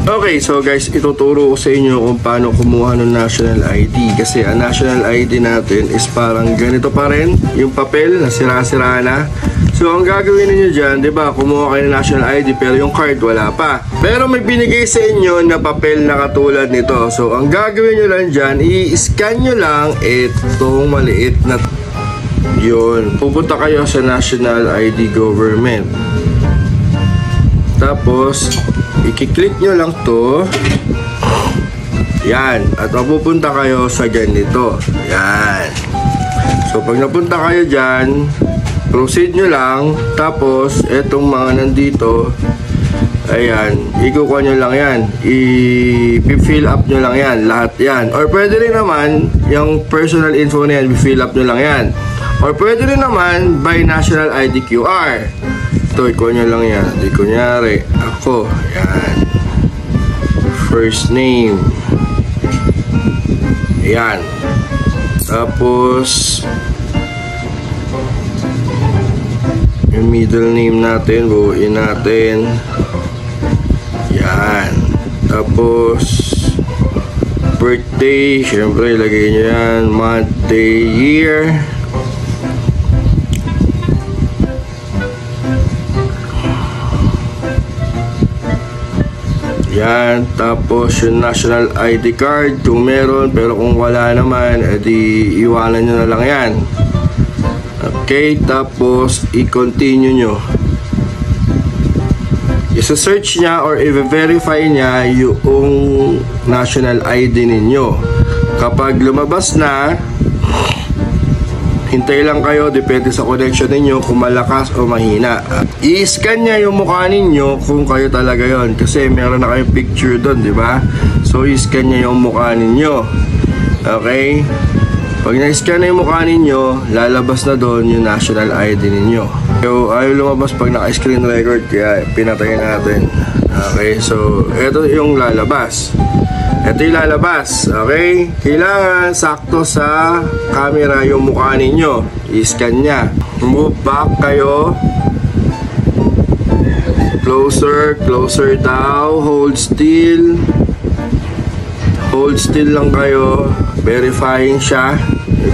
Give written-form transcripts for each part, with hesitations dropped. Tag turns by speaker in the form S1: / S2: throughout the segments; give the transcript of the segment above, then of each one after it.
S1: Okay, so guys, ituturo ko sa inyo kung paano kumuha ng national ID. Kasi ang national ID natin is parang ganito pa rin. Yung papel na sira-sira na. So ang gagawin niyo dyan, di ba, kumuha kayo ng national ID pero yung card wala pa. Pero may binigay sa inyo na papel na katulad nito. So ang gagawin nyo lang dyan, i-scan nyo lang itong maliit na yun. Pupunta kayo sa National ID Government. Tapos i-click nyo lang to. Yan. At mapupunta kayo sa ganito. Yan. So pag napunta kayo dyan, proceed nyo lang. Tapos etong mga nandito, ayan, ikukuha nyo lang yan. I-fill up nyo lang yan. Lahat yan. Or pwede rin naman yung personal info na yan, i-fill up nyo lang yan. Or pwede rin naman by national ID QR. Ito, ikuha nyo lang yan. Di kunyari, ako, yan, first name, yan, tapos yung middle name natin, buuin natin, yan, tapos birthday, syempre ilagay nyo yan, month, day, year, yan, tapos yung national ID card kung meron, pero kung wala naman, edi iwanan nyo na lang yan. Okay, tapos i-continue nyo, isa-search nya or i-verify nya yung national ID ninyo. Kapag lumabas na, hintay lang kayo, depende sa connection ninyo kung malakas o mahina. I-scan nya yung mukha ninyo kung kayo talaga yon, kasi meron na kayong picture doon, di ba? So i-scan nya yung mukha ninyo. Okay? Pag na-scan na yung mukha ninyo, lalabas na doon yung national ID ninyo. So ayaw lumabas pag naka-screen record, kaya pinatay natin. Okay? So ito yung lalabas. Ito yung lalabas, okay? Kailangan sakto sa camera yung mukha ninyo. I-scan nya. Move back kayo. Closer, closer daw. Hold still. Hold still lang kayo. Verifying siya.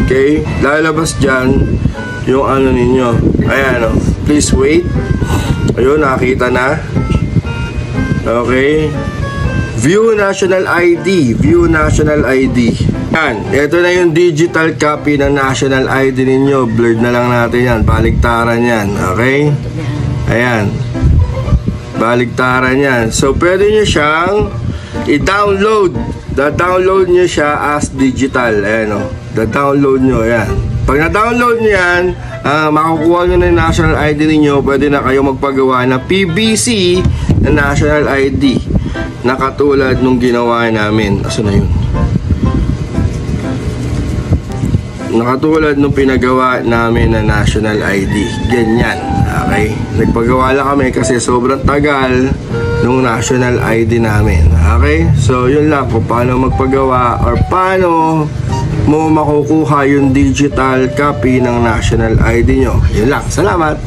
S1: Okay? Lalabas dyan yung ano ninyo. Ayan, oh. Please wait. Ayun, nakita na. Okay? View national ID. View national ID. Yan. Ito na yung digital copy ng national ID ninyo. Blurred na lang natin yan. Baligtaran yan. Okay? Ayan. Baligtaran yan. So, pwede nyo siyang i-download. Da-download nyo siya as digital. Ayan o. Da-download nyo. Ayan. Pag na-download nyo yan, makukuha nyo na yung national ID ninyo. Pwede na kayo magpagawa na PBC na national ID. Na katulad nung ginawa namin. Aso na yun? Nakatulad nung pinagawa namin na national ID. Ganyan. Okay? Nagpagawa lang kami kasi sobrang tagal nung national ID namin. Okay? So, yun lang kung paano magpagawa or paano mo makukuha yung digital copy ng national ID nyo. Yun lang. Salamat!